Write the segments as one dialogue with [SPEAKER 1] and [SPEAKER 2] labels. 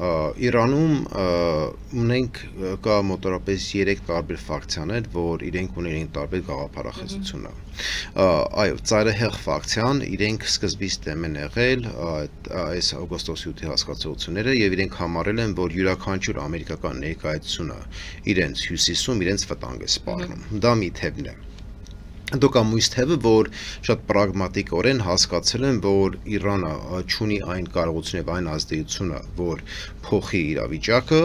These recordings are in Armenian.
[SPEAKER 1] Իրանում ունենք կա մոտավորապես 3 տարբեր ֆակցիաներ, որ իրենք ունեն տարբեր գաղափարախոսությունը։ Այո, ծայրահեղ ֆակցիան իրենք սկզբից դեմ են եղել այս օգոստոսի 8-ի հասկացությունները եւ իրենք համարել են, որ յուրաքանչյուր ամերիկական ներկայացությունը իրենց հյուսիսում իրենց վտանգ է սպառնում։ Դա մի թևն է։ Դուք ամույս թևը, որ շատ պրագմատիկորեն հասկացել են, որ Իրանը չունի այն կարողությունը եւ այն ազդեցությունը, որ փոխի իրավիճակը,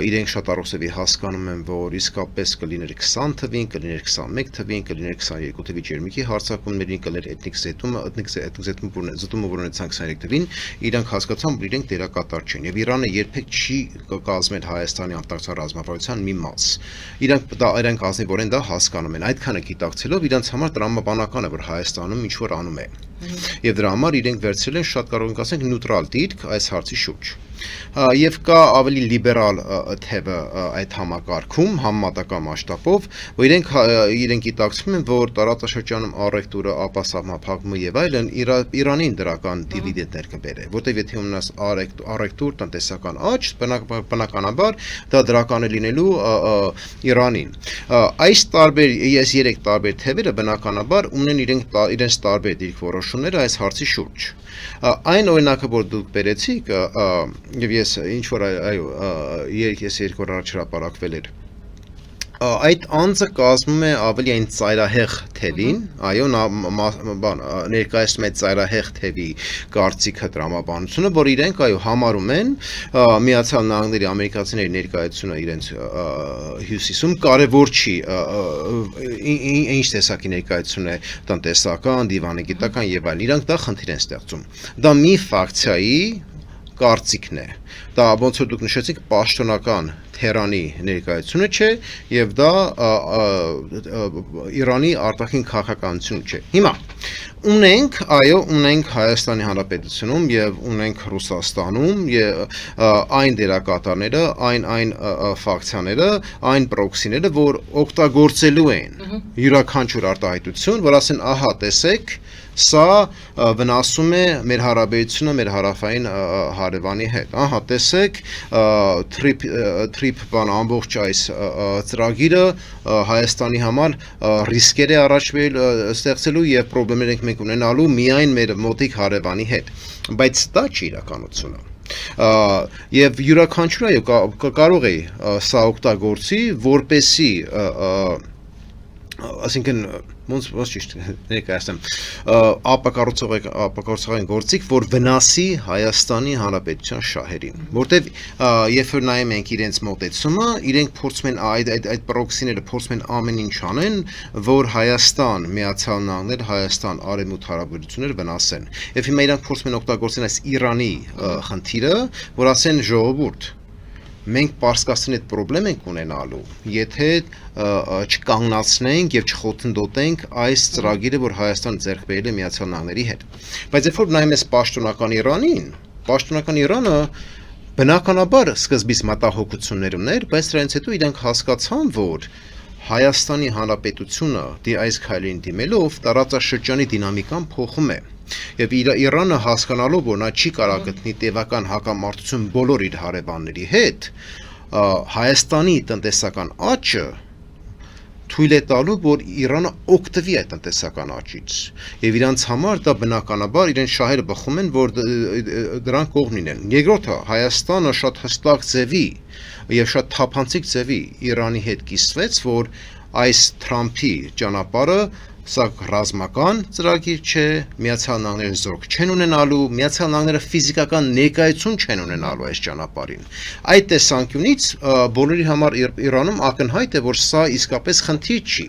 [SPEAKER 1] իրենք շատ առողջովի հասկանում են, որ իսկապես կլիներ 20 թվին, կլիներ 21 թվին, կլիներ 22 թվի ջերմիկի հարձակումներին, կլիներ էթնիկ զտումը, որ ունեցան 23 թվին, իրանք հասկացան, որ իրենք դերակատար չեն եւ Իրանը երբեք չի կազմել Հայաստանի անկախության ռազմավարության մի մաս։ Իրանք ազնիվորեն դա հասկանում են, այդքանը գիտակցելով իրանց համար տրամաբանական է, որ Հայաստանում ինչ-որ անում է։ Եվ դրա համար իրենք վերցրել են շատ կարող ենք ասենք նյութրալ դիրք այս հարցի շուրջ։ Եվ կա ավելի լիբերալ թևը այդ համակարգում համեմատական մասշտաբով, որ իրենք գիտակցում են, որ տարածաշրջանում առևտուրը, ապահովապահումը եւ այլն Իրանին դրական դիվիդենտներ կբերի, որտեղ եթե ունենաս առևտուր, տնտեսական աճ, բնականաբար դա դրական է լինելու Իրանին։ Այս 3 տարբեր թևերը բնականաբար ունեն իրենց տարբեր դիրքորոշումները այս հարցի շուրջ։ Այն օրինակը, որ դուք բերեցիք, եւ ես ինչ որ այո, ես 2 օր առաջ հրապարակվել էր։ Այդ անձը կազմում է ավելի այն ծայրահեղ թևին, այո, ներկայացնում է ծայրահեղ թևի կարծիքը տրամաբանությունը, որ իրենք այո համարում են Միացյալ Նահանգների ամերիկացիների ներկայացությունը իրենց հյուսիսում կարևոր չի, ինչ տեսակի ներկայացություն է տնտեսական, դիվանագիտական եւ այլն, իրանք դա խնդիր են ստեղծում։ Դա մի ֆակցիայի կարծիքն է։ Դա ոնց որ դուք նշեցիք պաշտոնական Թեհրանի ներկայացությունը չէ եւ դա Իրանի արտաքին քաղաքականություն չէ։ Հիմա ունենք Հայաստանի Հանրապետությունում եւ ունենք Ռուսաստանում այն դերակատարները, այն ֆակցիաները, այն պրոքսիները, որ օգտագործելու են յուրաքանչյուր արտահայտություն, որ ասեն, ահա, տեսեք, սա վնասում է մեր հարաբերությունը մեր հարավային հարևանի հետ։ Ահա, տեսեք, թրիփ ամբողջ այս ծրագիրը Հայաստանի համար ռիսկեր է առաջ ստեղծելու եւ խնդիրներ ենք մենք ունենալու միայն մեր մոտիկ հարևանի հետ։ Բայց դա չի իրականությունը։ Եվ յուրաքանչյուր այո կարող է սա օգտագործի, որպեսի ասինքն ոնց ճիշտ ներկայացնեմ ապակառուցողային գործիք, որ վնասի Հայաստանի Հանրապետության շահերին, որտեվ երբ որ նայում ենք իրենց մոտեցումը, իրենք փորձում են այդ պրոքսիները փորձում են ամեն ինչ անեն, որ Հայաստան, Միացյալ Նահանգներ, Հայաստան արևմուտք հարաբերությունները վնասեն։ Եվ հիմա իրանք փորձում են օգտագործեն այս Իրանի խնդիրը, որ ասեն ժողովուրդ մենք Պարսկաստանի հետ խնդրեմ ենք ունենալու, եթե չկանգնացնենք եւ չխոթնդոտենք այս ծրագիրը, որ Հայաստանը ձեռք բերել է Միացյալ Նահանգների հետ։ Բայց երբ որ նայում ես պաշտոնական Իրանին, պաշտոնական Իրանը բնականաբար սկզբից մտահոգություններ ուներ, բայց դրանից հետո իրանք հասկացան, որ Հայաստանի Հանրապետությունը այս քայլին դիմելով տարածաշրջանի դինամիկան փոխում է։ Եվ Իրանը հասկանալով, որ նա չի կարող գտնի տևական հակամարտություն բոլոր իր հարևանների հետ, Հայաստանի տնտեսական աճը թույլ է տալու, որ Իրանը օգտվի այդ տնտեսական աճից։ Եվ իրանց համար դա բնականաբար իրենց շահերը բխում են, որ դրանք կողմ լինեն։ Երկրորդը, Հայաստանը շատ հստակ ձևի եւ շատ թափանցիկ ձևի Իրանի հետ կիսվեց, որ այս Թրամփի ճանապարհը սա ռազմական ծրագիր չէ, Միացյալ Նահանգները զորք չեն ունենալու, Միացյալ Նահանգները ֆիզիկական ներկայություն չեն ունենալու այս ճանապարհին։ Այդ տեսանկյունից բոլորի համար Իրանում ակնհայտ է, որ սա իսկապես խնդիր չի։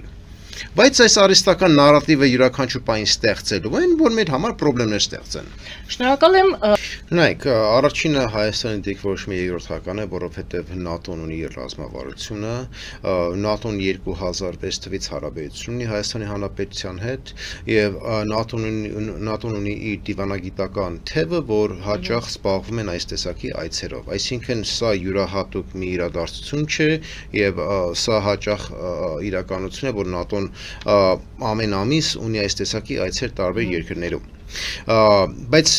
[SPEAKER 1] Բայց այս արհեստական նարատիվը յուրաքանչյուր բան ստեղծելու են, որ մեր համար խնդիրներ ստեղծեն։
[SPEAKER 2] Շնորհակալ եմ։
[SPEAKER 1] Նայեք, առաջինը Հայաստանի դիրքորոշումը երկրորդական է, որովհետև ՆԱՏՕ-ն ունի իր ռազմավարությունը, ՆԱՏՕ-ն 2006 թվականից հարաբերություն ունի Հայաստանի Հանրապետության հետ, եւ ՆԱՏՕ-ն ունի իր դիվանագիտական թևը, որ հաճախ զբաղվում են այս տեսակի այցերով։ Այսինքն սա յուրահատուկ մի իրադարձություն չէ, եւ սա հաճախ իրականություն է, որ ՆԱՏՕ-ն ամեն ամիս ունի այս տեսակի այցեր տարբեր երկրներում։ Բայց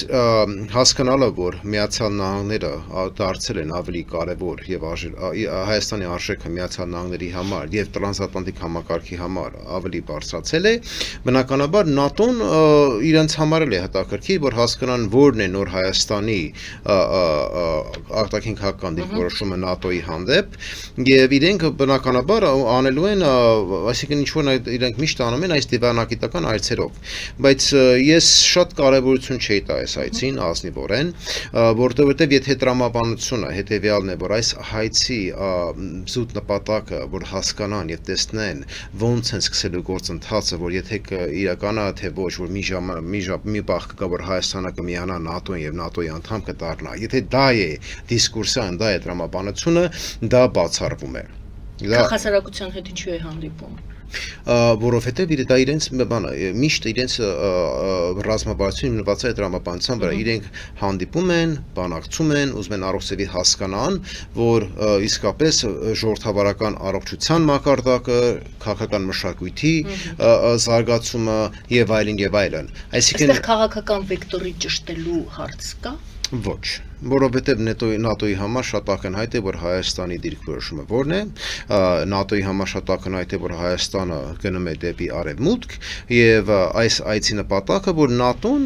[SPEAKER 1] հասկանալը, որ Միացյալ Նահանգները դարձել են ավելի կարևոր եւ Հայաստանի արժեքը Միացյալ Նահանգների համար եւ տրանսատլանտիկ համակարգի համար ավելի բարձրացել է, բնականաբար ՆԱՏՕ-ն իրենց համար էլ է հետաքրքիր, որ հասկանան որն է նոր Հայաստանի արտաքին քաղաքական դիրքորոշումը ՆԱՏՕ-ի հանդեպ եւ իրենք բնականաբար անելու են, այսինքն ինչ որ իրենք միշտ անում են այս դիվանագիտական այցերով, բայց ես շատ կարևորություն չէի տա այս այցին ազնիվորեն, որովհետեւ եթե տրամաբանությունը հետեւյալն է, որ այս հայցի զուտ նպատակը, որ հասկանան եւ տեսնեն ոնց են սկսելու գործընթացը, որ եթե իրականա թե ոչ, որ մի բախ կա, որ Հայաստանը կմիանա ՆԱՏՕ-ին եւ ՆԱՏՕ-ի անդամ կդառնա, եթե դա է դիսկուրսիան, դա է տրամաբանությունը, դա բացառվում է։
[SPEAKER 2] Քաղաքասարակության հետ ինչու է հանդիպում։
[SPEAKER 1] Որովհետև դա իրենց բանը միշտ իրենց ռազմավարությունը հիմնված է տրամաբանության վրա, իրենք հանդիպում են, բանակցում են, ուզում են առողջի հասկանան, որ իսկապես ժողովրդավարական առողջության մակարդակը, քաղաքական մշակույթի զարգացումը եւ այլն,
[SPEAKER 2] Այստեղ քաղաքական վեկտորի ճշտելու հարց կա։
[SPEAKER 1] Ոչ, որովհետև ՆԱՏՕ-ի համար շատ ակնհայտ է, որ Հայաստանի դիրքորոշումը որն է, ՆԱՏՕ-ի համար շատ ակնհայտ է, որ Հայաստանը գնում է դեպի արևմուտք եւ այս այցի նպատակը, որ ՆԱՏՕ-ն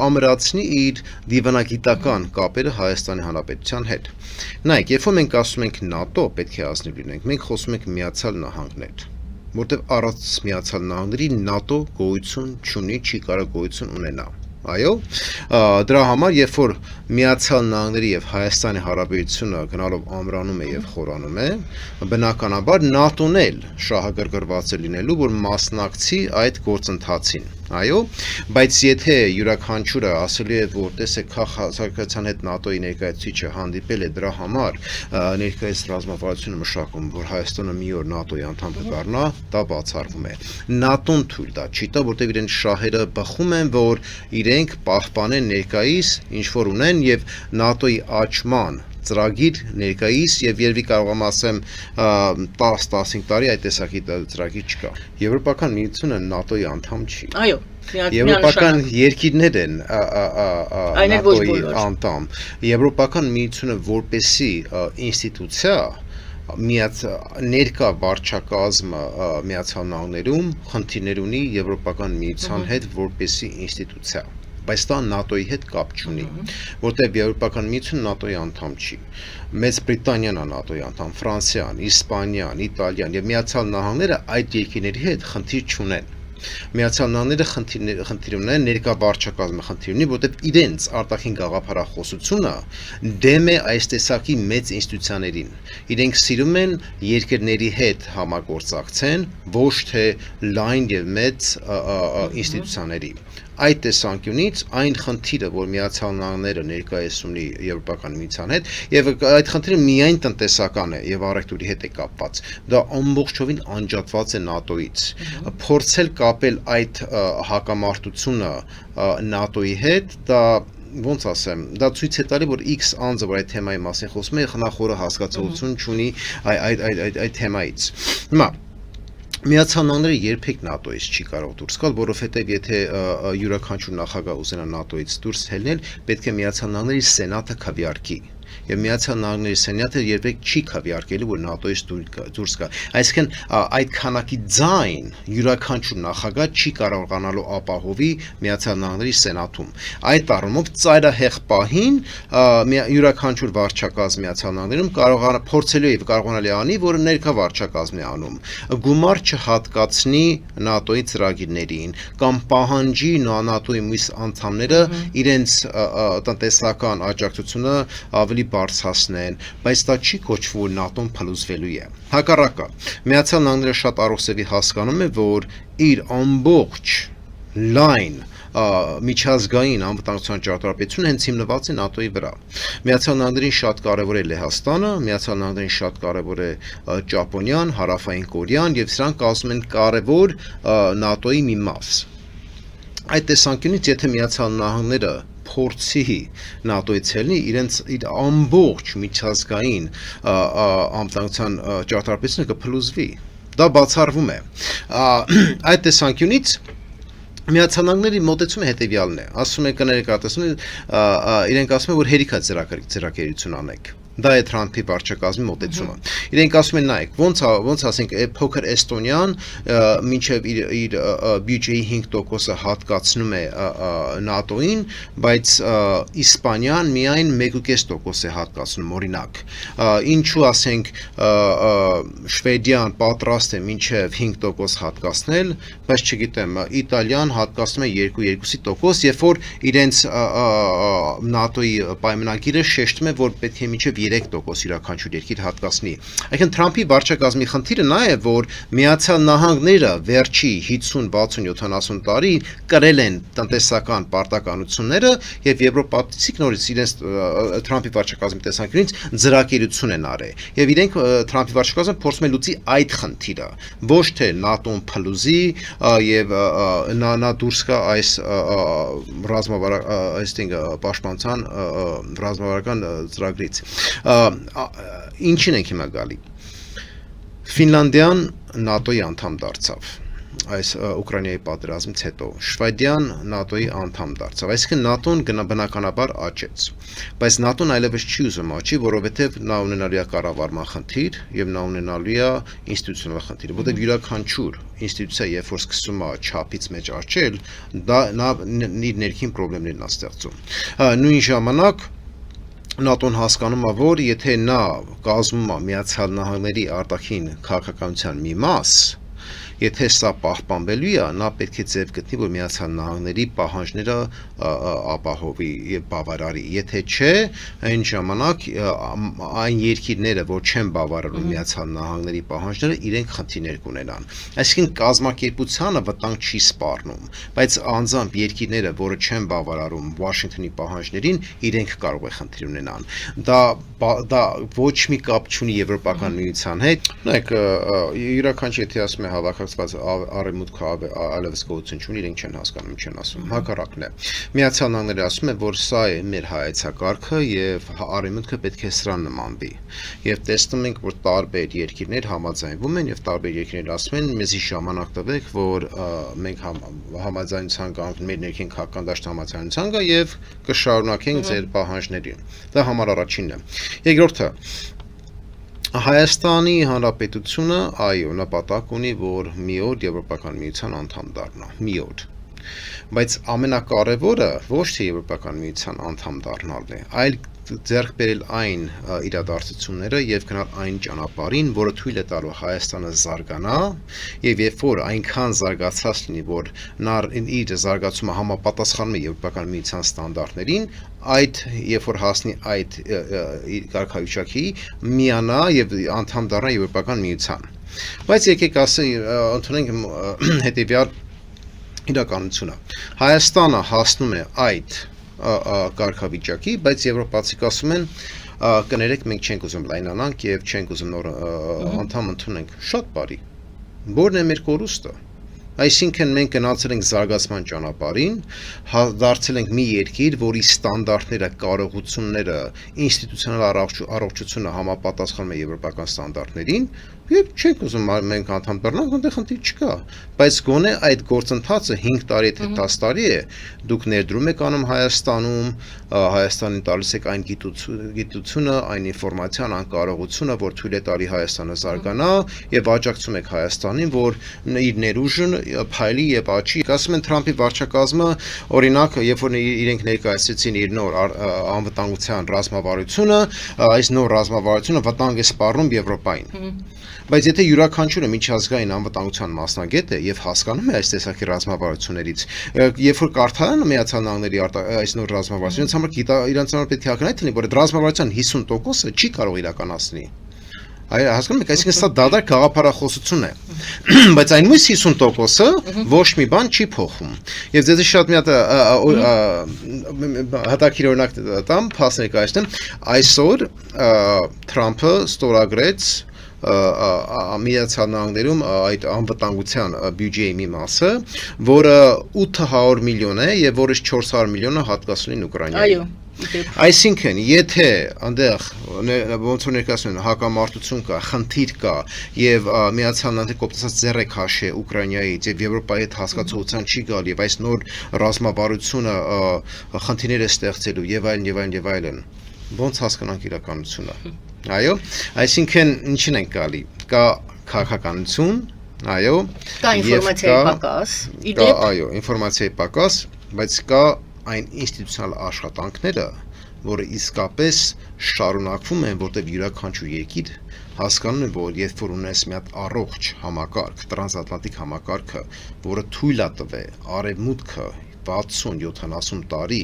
[SPEAKER 1] ամրացնի իր դիվանագիտական կապերը Հայաստանի Հանրապետության հետ։ Նայեք, երբ որ մենք ասում ենք ՆԱՏՕ, պետք է ազնիվ լինենք, մենք խոսում ենք Միացյալ Նահանգներ, որտեղ առանց Միացյալ Նահանգների ՆԱՏՕ գոյություն չունի, չի կարող գոյություն ունենա։ Այո, դրա համար երբ որ Միացյալ Նահանգների եւ Հայաստանի հարաբերությունը գնալով ամրանում է եւ խորանում է, բնականաբար ՆԱՏՕ-ն էլ շահագրգռված է լինելու, որ մասնակցի այդ գործընթացին։ Այո, բայց եթե յուրաքանչյուրը ասելու է, որ տեսեք քաղաքացիության հետ ՆԱՏՕ-ի ներկայացուցիչը հանդիպել է դրա համար, ներկայիս ռազմավարությունը մշակում, որ Հայաստանը մի օր ՆԱՏՕ-ի անդամ կդառնա, դա բացառվում է։ ՆԱՏՕ-ն թույլ դա չի տա, որտեղ իրենց շահերը բխում են, որ իրենք պահպանեն ներկայիս ինչ որ ունեն եւ ՆԱՏՕ-ի աճման ծրագիր ներկայիս եւ երևի կարող եմ ասեմ 10-15 տարի այդ տեսակի ծրագիր չկա։ Եվրոպական միությունը ՆԱՏՕ-ի անդամ չի։
[SPEAKER 2] Այո,
[SPEAKER 1] Եվրոպական երկիրներ են ՆԱՏՕ-ի անդամ։ Եվրոպական միությունը որպեսի ինստիտուցիա ներկա վարչակազմը Միացյալ Նահանգներում խնդիրներ ունի Եվրոպական միության հետ որպեսի ինստիտուցիա, բայց դա ՆԱՏՕ-ի հետ կապ չունի, որտեղ Եվրոպական միությունը ՆԱՏՕ-ի անդամ չի։ Մեծ Բրիտանիան է ՆԱՏՕ-ի անդամ, Ֆրանսիան, Իսպանիան, Իտալիան եւ Միացյալ Նահանգները այդ երկրների հետ խնդիր չունեն։ Միացյալ Նահանգները խնդիր ունեն, ներկա վարչակազմը խնդիր ունի, որտեղ իրենց արտաքին գաղափարախոսությունը դեմ է այս տեսակի մեծ ինստիտուցիաներին։ Իրենք սիրում են երկրների հետ համագործակցեն, ոչ թե լայն եւ մեծ ինստիտուցիաների։ Այդ տեսանկյունից այն խնդիրը, որ Միացյալ Նահանգները ներկայիս ունի Եվրոպական միության հետ, եւ այդ խնդիրը միայն տնտեսական է եւ առևտուրի հետ է կապված, դա ամբողջովին անջատված է ՆԱՏՕ-ից։ Փորձել կապել այդ հակամարտությունը ՆԱՏՕ-ի հետ, դա ոնց ասեմ, դա ցույց է տալի, որ X անձը, որ այդ թեմայի մասին խոսում է, խնախորը հասկացողություն չունի այդ թեմայից։ Հիմա Միացյալ Նահանգները երբեք ՆԱՏՕ-ից չի կարող դուրս գալ, որովհետև եթե յուրաքանչյուր նախագահ ուզենա ՆԱՏՕ-ից դուրս ելնել, պետք է Միացյալ Նահանգների Սենատը քվեարկի։ Եվ Միացյալ Նահանգների Սենատը երբեք չի քվեարկելու, որ ՆԱՏՕ-ից դուրս գա։ Այսինքն այդ քանակի ձայն յուրաքանչյուր նախագահ չի կարողանալու ապահովի Միացյալ Նահանգների Սենատում։ Այդ առումով ծայրահեղ պահին յուրաքանչյուր վարչակազմ Միացյալ Նահանգներում փորձելու եւ կարողանալի անի, որը ներկա վարչակազմն է անում, գումար չհատկացնի ՆԱՏՕ-ի ծրագիրներին կամ պահանջի ՆԱՏՕ-ի մյուս անդամները իրենց տնտեսական աջակցությունը ավելի բարձրացնեն, բայց դա չի կոչվում, որ ՆԱՏՕ-ն փլուզվելու է։ Հակառակը, Միացյալ Նահանգները շատ առողջևի հասկանում է, որ իր ամբողջ լայն միջազգային անվտանգության ճարտարապետությունը հենց հիմնված է ՆԱՏՕ-ի վրա։ Միացյալ Նահանգներին շատ կարևոր է Լեհաստանը, Միացյալ Նահանգներին շատ կարևոր է Ճապոնիան, Հարավային Կորեան եւ սրանք ասում են կարևոր ՆԱՏՕ-ի մի մաս։ Այդ տեսանկյունից եթե Միացյալ Նահանգները փորձի ՆԱՏՕ-ից ելնի, իրենց իր ամբողջ միջազգային անվտանգության ճարտարապետությունը կփլուզվի։ Դա բացառվում է։ Այդ տեսանկյունից Միացյալ Նահանգների մոտեցումը հետևյալն է, ասում է կներկայացնում իրենք ասում են, որ հերիք է ծրագրերություն անեք։ Դա է Թրամփի վարչակազմի մոտեցումը։ Իրենք ասում են նայեք, ոնց ասենք փոքր Էստոնիան մինչև իր բյուջեի 5%-ը հատկացնում է ՆԱՏՕ-ին, բայց Իսպանիան միայն 1.5% է հատկացնում, օրինակ։ Ինչու ասենք Շվեդիան պատրաստ է մինչև 5% հատկացնել, բայց չգիտեմ, Իտալիան հատկացնում է 2%, երբ որ իրենց ՆԱՏՕ-ի պայմանագիրը շեշտում է, որ պետք է մինչև 3% յուրաքանչյուր երկիր հատկացնի։ Այսինքն Թրամփի վարչակազմի խնդիրը նա է, որ Միացյալ Նահանգները վերջի 50, 60, 70 տարի կրել են տնտեսական պարտականությունները եւ եվրոպացիք նորից իրենց Թրամփի վարչակազմի տեսանկյունից ծրագիրություն են արել։ Եվ իրենք Թրամփի վարչակազմը փորձում են լուծի այդ խնդիրը, ոչ թե ՆԱՏՕ-ն փլուզի եւ նա դուրս գա այս պաշտպանության ռազմավարական ծրագրից։ Ինչին ենք հիմա գալի։ Ֆինլանդիան ՆԱՏՕ-ի անդամ դարձավ այս Ուկրաինայի պատերազմից հետո, Շվեդիան ՆԱՏՕ-ի անդամ դարձավ, այսինքն ՆԱՏՕ-ն բնականաբար աճեց, բայց ՆԱՏՕ-ն այլևս չի ուզում աճի, որովհետև նա ունենալու է կառավարման խնդիր եւ նա ունենալու է ինստիտուցիոնալ խնդիր, որովհետև յուրաքանչյուր ինստիտուցիա, երբ որ սկսում է չափից մեջ աճել, դա նա իր ներքին խնդիրներն է ստեղծում։ Նույն ժամանակ ՆԱՏՕ-ն հասկանում է, որ եթե նա կազմում է Միացյալ Նահանգների արտաքին քաղաքականության մի մաս, եթե սա պահպանվելու է, նա պետք է ձև գտնի, որ Միացյալ Նահանգների պահանջները ապահովի եւ բավարարի։ Եթե չէ, այն ժամանակ այն երկիրները, որ չեն բավարարում Միացյալ Նահանգների պահանջները, իրենք խնդիրներ կունենան։ Այսինքն կազմակերպությանը վտանգ չի սպառնում, բայց անձամբ երկիրները, որը չեն բավարարում Վաշինգտոնի պահանջներին, իրենք կարող է խնդիր ունենան։ Դա ոչ մի կապ չունի Եվրոպական միության հետ։ Նայեք, յուրաքանչյուր եթե ասում է հավաքակցված արևմուտքը այլևս գոյություն չունի, իրենք չեն հասկանում, չեն ասում։ Հակառակն է։ Միացյալ Նահանգները ասում են, որ սա է մեր հայեցակարգը եւ արևմուտքը պետք է սրան նմանվի։ Եվ տեսնում ենք, որ տարբեր երկիրներ համաձայնվում են եւ տարբեր երկիրներ ասում են, մեզի ժամանակ տվեք, որ մենք համաձայնության կանգ մեր ներքին քաղաքական դաշտ համաձայնության գա եւ կշարունակենք ձեր պահանջներին։ Դա համար առաջինն է։ Երկրորդը Հայաստանի Հանրապետությունը, այո, նպատակ ունի, որ մի օր Եվրոպական միության անդամ դառնա, մի օր։ Բայց ամենակարևորը ոչ թե Եվրոպական միության անդամ դառնալն է, այլ ձեռք բերել այն իրադարձությունները եւ գնալ այն ճանապարհին, որը թույլ է տալու Հայաստանը զարգանա, եւ երբ որ այնքան զարգացած լինի, որ նա իր զարգացումը համապատասխանում է Եվրոպական միության ստանդարտներին, այդ երբ որ հասնի այդ կարգավիճակի, միանա եւ անդամ դառնա Եվրոպական միության։ Բայց եկեք ընդունենք հետեւյալ իրականությունը։ Հայաստանը հասնում է այդ կարգավիճակի, բայց եվրոպացիք ասում են կներեք մենք չենք ուզում լայնանանք եւ չենք ուզում նոր անդամ ընդունենք, շատ բարի։ Որն է մեր կորուստը։ Այսինքն մենք գնացել ենք զարգացման ճանապարհին, դարձել ենք մի երկիր, որի ստանդարտները, կարողությունները, ինստիտուցիոնալ առողջությունը համապատասխանում է եվրոպական ստանդարտներին, եւ չենք ուզում մենք անդամ դառնանք, այնտեղ խնդիր չկա, բայց գոնե այդ գործընթացը 5 տարի թե 10 տարի է, դուք ներդրում եք անում Հայաստանում, Հայաստանին տալիս եք այն գիտությունը, այն ինֆորմացիան, այն կարողությունը, որ թույլ է տալի Հայաստանը զարգանա եւ աջակցում եք Հայաստանին, որ իր ներուժը փայլի եւ աճի։ Ասում են Թրամփի վարչակազմը, օրինակ, երբ որ իրենք ներկայացրեցին իր նոր անվտանգության ռազմավարությունը, այս նոր ռազմավարությունը վտանգ է սպառնում Եվրոպային։ Բայց եթե յուրաքանչյուրը միջազգային անվտանգության մասնագետ է եւ հասկանում է այս տեսակի ռազմավարություններից, երբ որ կարդալն Միացյալ Նահանգների այս նոր ռազմավարությունը, իրենց համար պետք է հակնային լինի, որ ռազմավարության 50%-ը չի կարող իրականացնել։ Հասկանում եք, այսինքն սա դադար գաղափարախոսություն է, բայց այն մյուս 50%-ը ոչ մի բան չի փոխում։ Եվ ձեզ շատ մի հատ հատակիր օրինակ տամ, փաստ ներկայացնեմ, այսօր Թրամփը ստորագրեց Միացյալ Նահանգներում այդ անվտանգության բյուջեի մի մասը, որը 800 միլիոն է եւ որից 400 միլիոնը հատկացնում են Ուկրաինային։
[SPEAKER 2] Այո, իդեպ։
[SPEAKER 1] Այսինքն, եթե այնտեղ ոնց որ ներկայացնում են հակամարտություն կա, խնդիր կա եւ Միացյալ Նահանգները կոպտացած ձեռը քաշե Ուկրաինայից եւ Եվրոպայի հետ հասկացողության չի գալ եւ այս նոր ռազմավարությունը խնդիրներ է ստեղծելու եւ այլն, ոնց հասկանանք իրականությունը։ Այո, այսինքն ինչին ենք գալի։ Կա քաղաքականություն, այո,
[SPEAKER 2] Կա ինֆորմացիայի պակաս, իդեպ։
[SPEAKER 1] այո, ինֆորմացիայի պակաս, բայց կա այն ինստիտուցիոնալ աշխատանքները, որը իսկապես շարունակվում են, որտեղ յուրաքանչյուր երկիր հասկանում է, որ երբ որ ունես մի հատ առողջ համակարգ, տրանսատլանտիկ համակարգը, որը թույլ է տվել արևմուտքը 60-70 տարի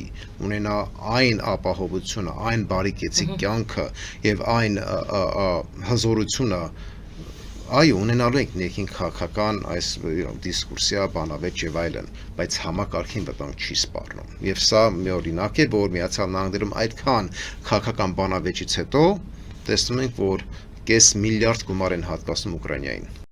[SPEAKER 1] ունենա այն ապահովությունը, այն բարեկեցիկ կյանքը եւ այն հզորությունը, այո, ունենալու ենք ներքին քաղաքական այս դիսկուրսիա, բանավեճ եւ այլն, բայց համակարգին վտանգ չի սպառնում։ Եվ սա մի օրինակ է, որ Միացյալ Նահանգներում այդքան քաղաքական բանավեճից հետո տեսնում ենք, որ կես միլիարդ գումար են հատկացնում Ուկրաինային։